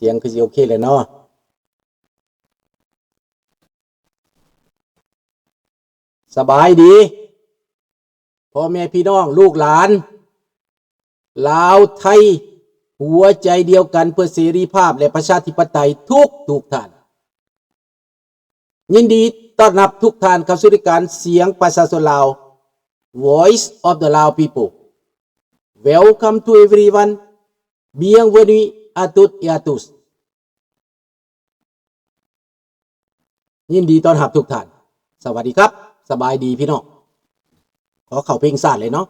เสียงคือสิโอเคเลยเนาะสบายดีพ่อแม่พี่น้องลูกหลานลาวไทยหัวใจเดียวกันเพื่อเสรีภาพและประชาธิปไตยทุกท่านยินดีต้อนรับทุกท่านเข้าสู่รายการเสียงประชาชนลาว Voice of the Lao People Welcome to everyone Bienvenue à toutes et à tous ยินดีต้อนรับทุกท่านสวัสดีครับสบายดีพี่น้องขอเข้าเพลงศาสตร์เลยเนาะ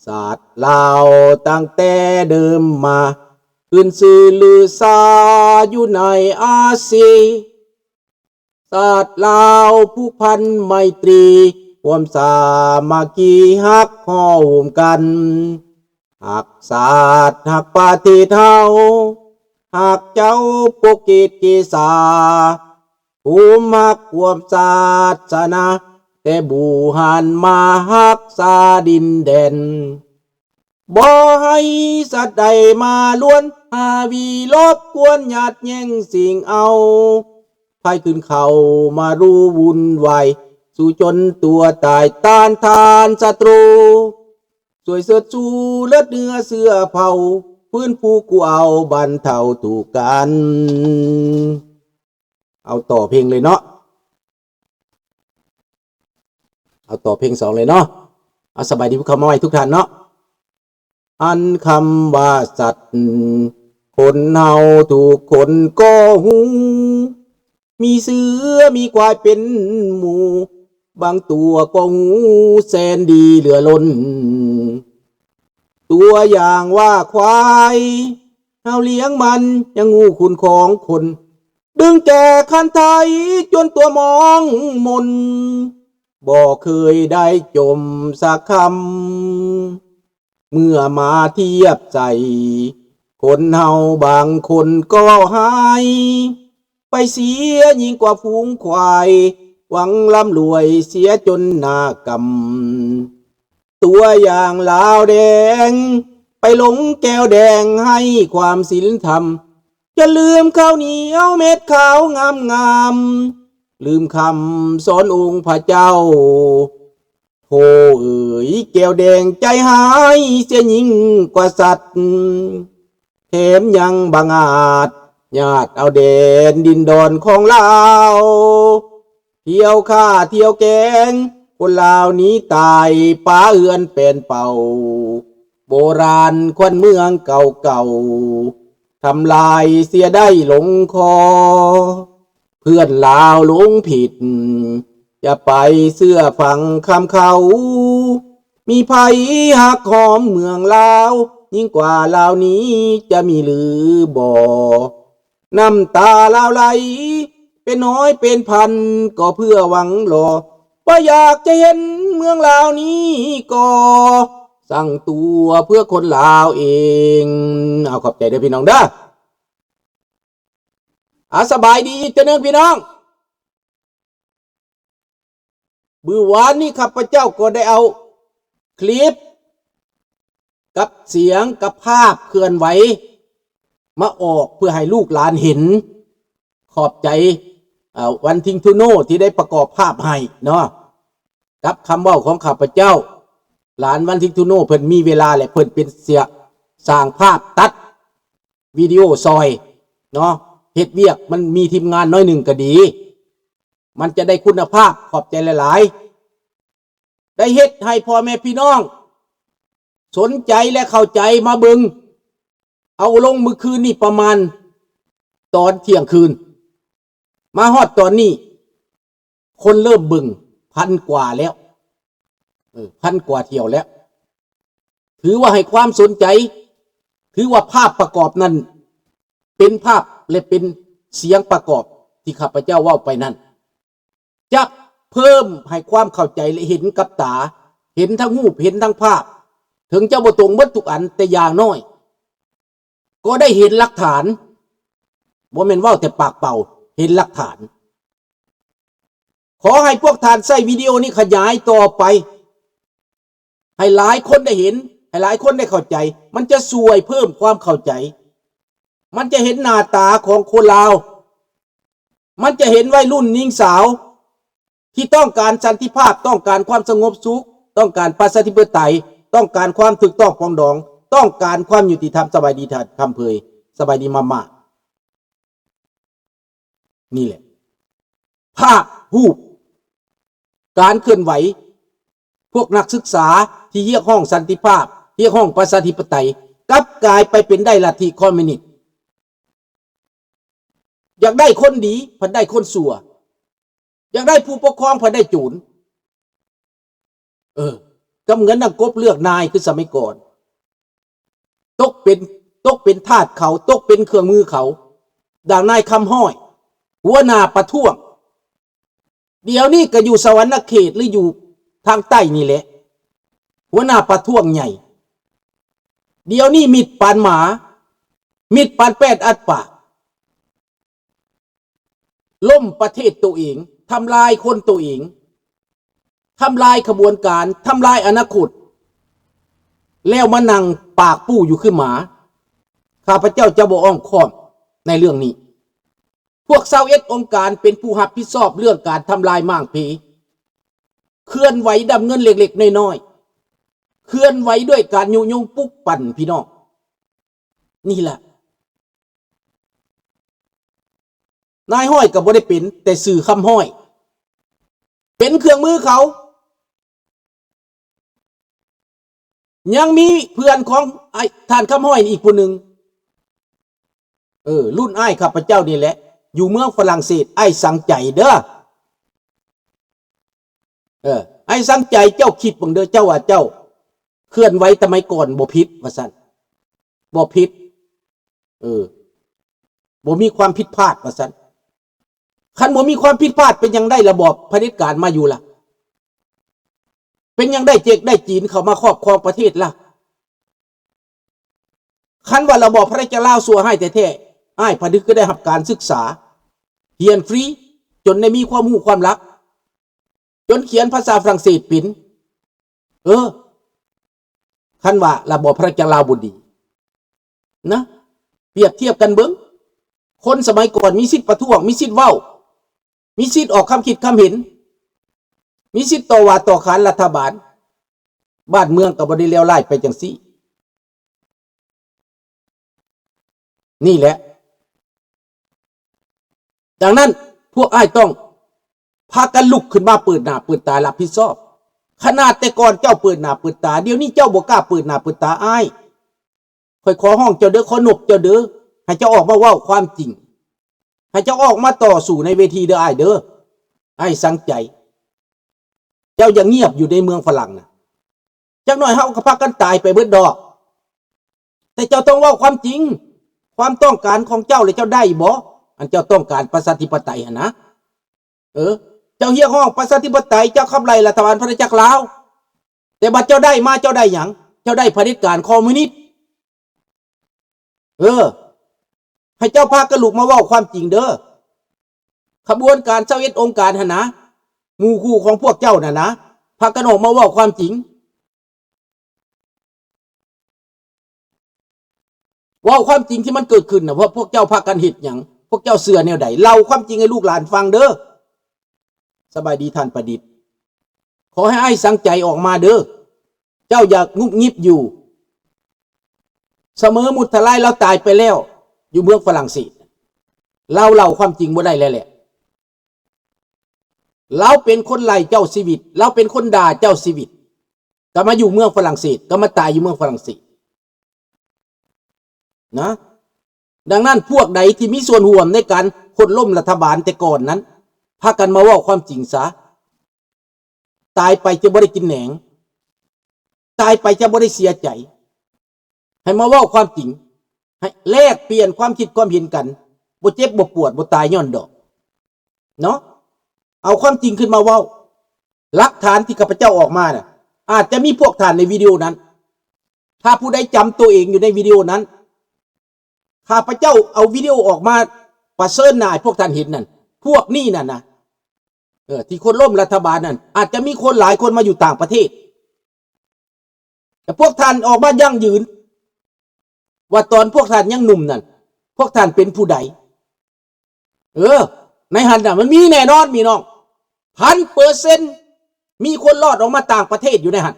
ศาสตร์ลาวตั้งแต่เดิมมาขึ้นชื่อลือซาอยู่ในอาเซียนศาสตร์ลาวผู้พันไมตรีความสามัคคีฮักข้อห่มกันหักศาสตร์หักปฏิเทาหักเจ้าปกกิจกีสาผู้มักความศาสนาแต่บูหันมาฮักษาดินแดนบ่ให้สัตว์ใดมาล้วนหาวีลบกวนหยาดแย่งสิ่งเอาไพ่ขึ้นเขามารู้วุ่นวายสู่จนตัวตายต้านทานศัตรูสวยเสือจูเลือดเนื้อเสื้อเผาพื้นผู้กูเอาบรรเทาถูกกันเอาต่อเพลงเลยเนาะเอาต่อเพลง2เลยเนาะเอาสบายดีพวกเขามาไว้ทุกท่านเนาะอันคำว่าสัตว์คนเฮาถูกคนก็หูมีเสือมีควายเป็นหมู่บางตัวก็หูแสนดีเหลือล้นตัวอย่างว่าควายเฮาเลี้ยงมันยังงูคุณของคนดึงแก่คันไทยจนตัวมองมนบ่เคยได้จมสักคำเมื่อมาเทียบใจคนเฮาบางคนก็หายไปเสียยิ่งกว่าฝูงควายหวังร่ำรวยเสียจนหน้ากำตัวอย่างลาวแดงไปหลงแก้วแดงให้ความศีลธรรมจะลืมข้าวเหนียวเม็ดขาวงามลืมคำสอนองค์พระเจ้าโธ่เอ๋ยแก้วแดงใจหายเสียยิ่งกว่าสัตว์แถมยังบังอาจญาติเอาแดนดินดอนของลาวเที่ยวฆ่าเที่ยวแกงคนลาวนี้ตายป้าเอือนเป็นเป่าโบราณควันเมืองเก่าทำลายเสียได้หลงคอเพื่อนลาวหลงผิดจะไปเสื้อฝังคำเขามีภัยหักหอมเมืองลาวยิ่งกว่าลาวนี้จะมีหรือบ่น้ำตาลาวไหลเป็นน้อยเป็นพันก็เพื่อหวังรอว่าอยากจะเห็นเมืองลาวนี้ก็สั่งตัวเพื่อคนลาวเองเอาขอบใจด้วยพี่น้องเด้อสบายดีเจ้าเนื้อพี่น้องมื้อวานนี้ข้าพเจ้าก็ได้เอาคลิปกับเสียงกับภาพเคลื่อนไหวมาออกเพื่อให้ลูกหลานเห็นขอบใจวันทิงทูโนที่ได้ประกอบภาพให้เนาะกับคำเว้าของข้าพเจ้าหลานวันทิงทูโนเพิ่นมีเวลาและเพิ่นเป็นเสียสร้างภาพตัดวิดีโอซอยเนาะเฮ็ดเวียกมันมีทีมงานน้อยหนึ่งก็ดีมันจะได้คุณภาพขอบใจหลายๆได้เฮ็ดให้พ่อแม่พี่น้องสนใจและเข้าใจมาเบิงเอาลงมื้อคืนนี่ประมาณตอนเที่ยงคืนมาฮอดตอนนี้คนเริ่มเบิง1,000 กว่าแล้ว1,000 กว่าเที่ยวแล้วถือว่าให้ความสนใจถือว่าภาพประกอบนั้นเป็นภาพและเป็นเสียงประกอบที่ข้าพเจ้าเว้าไปนั้นจะเพิ่มให้ความเข้าใจและเห็นกับตาเห็นทั้งรูปเห็นทั้งภาพถึงจะบ่ตรงหมดทุกอันแต่อย่างน้อยก็ได้เห็นหลักฐานบ่แม่นเว้าแต่ปากเปล่าเห็นหลักฐานขอให้พวกท่านใช้วิดีโอนี้ขยายต่อไปให้หลายคนได้เห็นให้หลายคนได้เข้าใจมันจะช่วยเพิ่มความเข้าใจ มันจะเห็นหน้าตาของคนลาวมันจะเห็นวัยรุ่นหญิงสาวที่ต้องการสันติภาพต้องการความสงบสุขต้องการประชาธิปไตยต้องการความถูกต้องปรองดองต้องการความยุติธรรมสบายดีทัดคำเพยสบายดีมานี่แหละภาพรูปการเคลื่อนไหวพวกนักศึกษาที่เรียกห้องสันติภาพเรียกห้องประชาธิปไตยกลับกลายไปเป็นได้ลัทธิคอมมิวนิสต์อยากได้คนดีพันได้คนสัวอยากได้ผู้ปกครองพันได้จูนก็เหมือนนักกบเลือกนายคือสมัยก่อนตกเป็นทาสเขาตกเป็นเครื่องมือเขาดังนายคำห้อยหัวหน้าประท้วงเดี๋ยวนี้ก็อยู่สวรรณเขตหรืออยู่ทางใต้นี่แหละหัวหน้าประท้วงใหญ่เดี๋ยวนี้มิดปานหมามิดปานแปดอัดปากล่มประเทศตัวเองทำลายคนตัวเองทำลายขบวนการทำลายอนาคตแล้วมานั่งปากปู้อยู่ขึ้นหมาข้าพเจ้าจะบอกอ้อมค้อมในเรื่องนี้พวก21องค์การเป็นผู้รับผิดชอบเรื่องการทำลายม่างผีเคลื่อนไหวดำเงินเล็กๆน้อยๆเคลื่อนไหวด้วยการยุยงปุ๊กปั่นพี่น้องนี่แหละนายห้อยกับบ่ได้เป็นแต่สื่อคำห้อยเป็นเครื่องมือเขายังมีเพื่อนของไอ้ท่านคำห้อยอีกคนหนึ่งรุ่นไอ้ข้าพเจ้านี่แหละอยู่เมืองฝรั่งเศสไอ้สังใจเด้อไอ้สังใจเจ้าคิดบังเด้อเจ้าว่าเจ้าเคลื่อนไหวทำไมก่อนบ่ผิดว่าซั่นบ่ผิดบ่มีความผิดพลาดว่าซั่นคันบ่มีความผิดพลาดเป็นยังได้ระบอบเผด็จการมาอยู่ล่ะเป็นยังได้เจกได้จีนเข้ามาครอบครองประเทศล่ะคันว่าระบอบพระราชลาวสัวให้แท้ๆอ้ายพนึกก็ได้รับการศึกษาเรียนฟรีจนได้มีความรู้ความรักจนเขียนภาษาฝรั่งเศสเป็นคันว่าระบอบพระราชลาวบุดีนะเปรียบเทียบกันเบิ่งคนสมัยก่อนมีสิทธิ์ประท้วงมีสิทธิ์เว้ามีสิทธิ์ออกความคิดความเห็นมีสิทธิ์ต่อว่าต่อขานรัฐบาลบ้านเมืองก็บ่ได้เลวร้ายไปจังซี่นี่แหละดังนั้นพวกอ้ายต้องพากันลุกขึ้นมาเปิดหน้าเปิดตารับผิดชอบขนาดแต่ก่อนเจ้าเปิดหน้าเปิดตาเดี๋ยวนี้เจ้าบ่กล้าเปิดหน้าเปิดตาอ้ายค่อยขอห้องเจ้าเด้อขอนบเจ้าเด้อให้เจ้าออกมาเว้าความจริงให้เจ้าออกมาต่อสู้ในเวทีเด้ออ้ายเด้ออ้ายสังใจเจ้าอย่าเงียบอยู่ในเมืองฝรั่งนะจักหน่อยเฮาก็พากันตายไปเบิดดอกแต่เจ้าต้องเว้าความจริงความต้องการของเจ้าเลยเจ้าได้บ่อันเจ้าต้องการประชาธิปไตยนะเจ้าเรียกร้องประชาธิปไตยเจ้าขับไล่รัฐบาลพระจักรลาวแต่บัดเจ้าได้มาเจ้าได้หยังเจ้าได้เผด็จการคอมมิวนิสต์ให้เจ้าพากันลุกมาเว้าความจริงเด้อขบวนการ21องค์การหั่นนะหมู่คู่ของพวกเจ้าน่ะนะพากันออกมาเว้าความจริงเว้าความจริงที่มันเกิดขึ้นน่ะเพราะพวกเจ้าพากันเฮ็ดหยังพวกเจ้าเชื่อแนวใดเล่าความจริงให้ลูกหลานฟังเด้อสบายดีท่านประดิษฐ์ขอให้อ้ายสังใจออกมาเด้อเจ้าอย่างุบงิบอยู่เสมอมุทลายเราตายไปแล้วอยู่เมืองฝรั่งเศสเล่าความจริงบ่ได้แล้วแหละเราเป็นคนไล่เจ้าชีวิตเราเป็นคนด่าเจ้าชีวิตก็มาอยู่เมืองฝรั่งเศสก็มาตายอยู่เมืองฝรั่งเศสนะดังนั้นพวกใดที่มีส่วนร่วมในการคนล้มรัฐบาลแต่ก่อนนั้นพากันมาว่าความจริงซะตายไปจะบ่ได้กินแหนงตายไปจะบ่ได้เสียใจให้มาว่าความจริงให้แลกเปลี่ยนความคิดความเห็นกันบ่เจ็บบ่ปวดบ่ตายย้อนดอกเนาะเอาความจริงขึ้นมาเว้าหลักฐานที่ข้าพเจ้าออกมาน่ะอาจจะมีพวกท่านในวิดีโอนั้นถ้าผู้ใดจำตัวเองอยู่ในวิดีโอนั้นข้าพเจ้าเอาวิดีโอออกมาประเสริฐหน้าพวกท่านเห็นนั่นพวกนี้นั่นนะที่คนล้มรัฐบาลนั่นอาจจะมีคนหลายคนมาอยู่ต่างประเทศแต่พวกท่านออกมายั่งยืนว่าตอนพวกท่านยังหนุ่มนั่น พวกท่านเป็นผู้ใดในหันน่ะมันมีแน่นอนมีน้อง1,000%มีคนรอดออกมาต่างประเทศอยู่ในหัน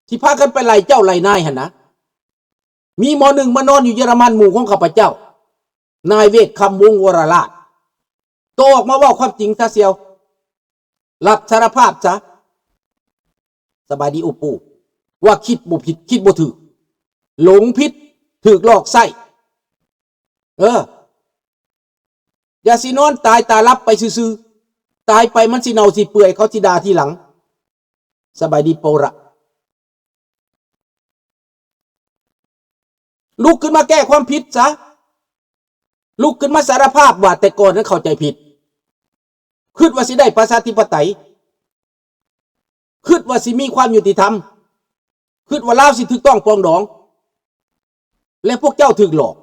ที่พากันไปไล่เจ้าไล่นายหันนะมีหมอหนึ่งมานอนอยู่เยอรมันหมู่ของข้าพเจ้านายเวทคำวงวรราชโตออกมาว่าความจริงซะเสียวรับสารภาพซะสบายดีอุปูว่าคิดบ่ผิดคิดบ่ถูกหลงผิดถูกหลอกไส้อย่าสินอนตายตาลับไปซื่อๆตายไปมันสิเน่าสิเปื่อยเขาสิด่าทีหลังสบายดีโประลุกขึ้นมาแก้ความผิดซะลุกขึ้นมาสารภาพว่าแต่ก่อนนั้นเข้าใจผิดคิดว่าสิได้ประชาธิปไตยคิดว่าสิมีความยุติธรรมคิดว่าลาวสิถูกต้องปรองดองและพวกเจ้าถูกหลอก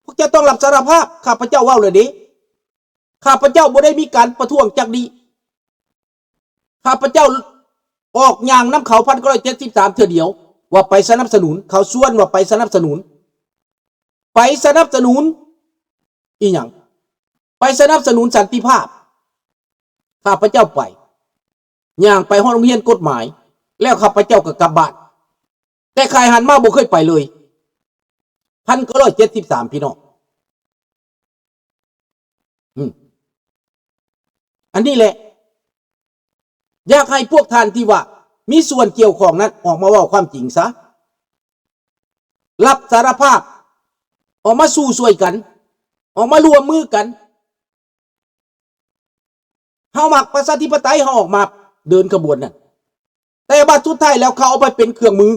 พวกเจ้าต้องรับสารภาพข้าพเจ้าว่าเลยดิข้าพเจ้าบ่ได้มีการประท้วงจักดีข้าพเจ้าออกอย่างน้ำเขา1973เทื่อเดียวว่าไปสนับสนุนเขาส่วนว่าไปสนับสนุนอีหยังไปสนับสนุนสันติภาพข้าพเจ้าไปย่างไปห้องโรงเรียนกฎหมายแล้วข้าพเจ้าก็กลับบ้านแต่ใครหันมาบ่เคยไปเลย1973พี่น้องอันนี้แหละอยากให้พวกท่านที่ว่ามีส่วนเกี่ยวข้องนั้นออกมาว่าความจริงซะรับสารภาพออกมาสู้ช่วยกันออกมารวมมือกันเฮามักประชาธิปไตยเฮาออกมาเดินขบวนนั่นแต่บัดสุดท้ายแล้วเขาเอาไปเป็นเครื่องมือ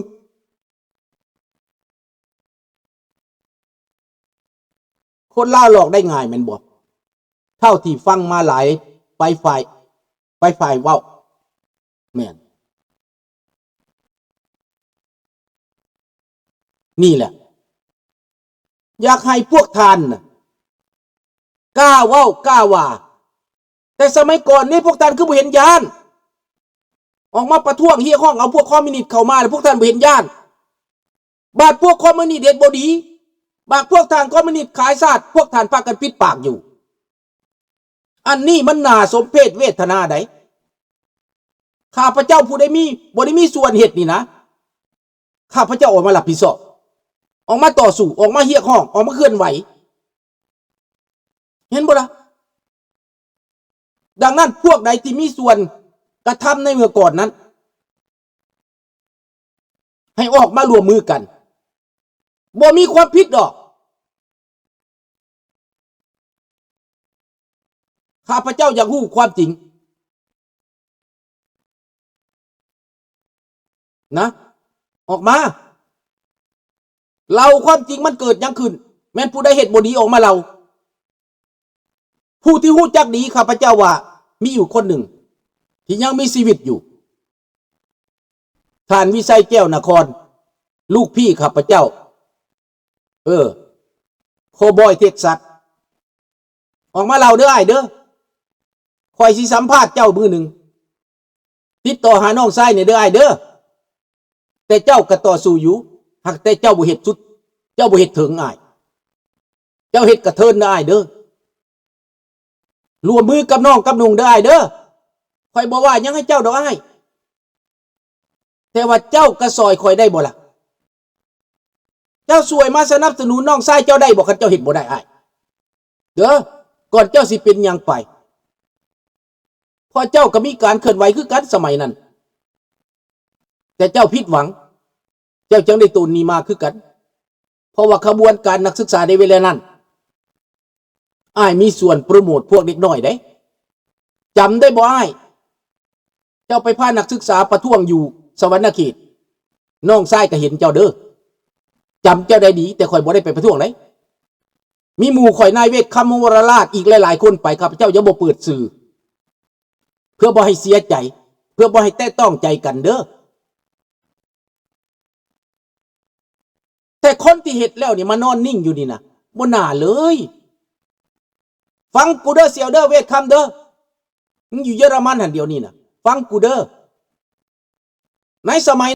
คนล่าหลอกได้ง่ายแม่นบ่เท่าที่ฟังมาหลายไปฝ่ายเว้าแม่นนี่แหละอยากให้พวกท่านน่ะกล้าเว้ากล้าว่าแต่สมัยก่อนนี่พวกท่านคือบ่เห็นญาณออกมาประท้วงเฮียห้องเอาพวกคอมมิวนิสต์เข้ามาแล้วพวกท่านบ่เห็นญาณบาดพวกคอมมิวนิสต์เฮ็ดบ่ดีบาดพวกท่านคอมมิวนิสต์ขายชาติพวกท่านพากันปิดปากอยู่อันนี้มันน่าสมเพชเวทนาใดข้าพเจ้าผู้ใดมีบ่ได้มีส่วนเฮ็ดนี่นะข้าพเจ้าออกมารับผิดชอบออกมาต่อสู้ออกมาเฮียห้องออกมาเคลื่อนไหวเห็นบ่ล่ะดังนั้นพวกใดที่มีส่วนกระทำในเมื่อก่อนนั้นให้ออกมารวมมือกันบ่มีความผิดดอกข้าพเจ้าอยากรู้ความจริงนะออกมาเราความจริงมันเกิดยังขึ้นแม้นผู้ใดเฮ็ดบ่ดีออกมาเราผู้ที่ฮู้จักดีข้าพเจ้าว่ามีอยู่คนหนึ่งที่ยังมีชีวิตอยู่ท่านวิชัยแก้วนครลูกพี่ข้าพเจ้าโคบอยเท็กซัสออกมาเล่าเด้อไอ้เด้อคอยสิสัมภาษณ์เจ้ามือหนึ่งติดต่อหาน้องชายเนี่ยเด้อไอ้เด้อแต่เจ้าก็ต่อสู้อยู่หากแต่เจ้าบ่เฮ็ดสุดเจ้าบ่เฮ็ดถึงอ้ายเจ้าเฮ็ดกระเทินได้เด้อรวมมือกับน้องกับนุ่งได้เด้อคอยบอกว่ายังให้เจ้าดอกอ้ายแต่ว่าเจ้ากระซอยคอยได้บ่ล่ะเจ้าสวยมาสนับสนุนน้องชายเจ้าได้บ่คันเจ้าเฮ็ดบ่ได้อ้ายเด้อก่อนเจ้าสิเป็นหยังไปพอเจ้าก็มีการเคลื่อนไหวคือกันสมัยนั้นแต่เจ้าผิดหวังเจ้าจังได้ตูนนี้มาคือกันเพราะว่าขบวนการนักศึกษาในเวลานั้นอ้ายมีส่วนโปรโมทพวกเด็กน้อยได้จำได้บ่อ้ายเจ้าไปพานักศึกษาประท้วงอยู่สวรรณเขตน้องชายก็เห็นเจ้าเด้อจำเจ้าได้ดีแต่ข่อยบ่ได้ไปประท้วงไหนมีหมู่ข่อยนายเวทคำวรราชอีกหลายๆคนไปข้าพเจ้าอย่าบ่เปิดสื่อเพื่อบ่ให้เสียใจเพื่อบ่ให้แตะต้องใจกันเด้อแต่คนที่เฮ็ดแล้วนี่มานอนนิ่งอยู่นี่นะบ่น่าเลยฟังกูเด้อเสี่ยวเด้อเวทคำเด้อมึงอยู่เยอรมันหันเดียวนี่นะฟังกูเด้อในสมัย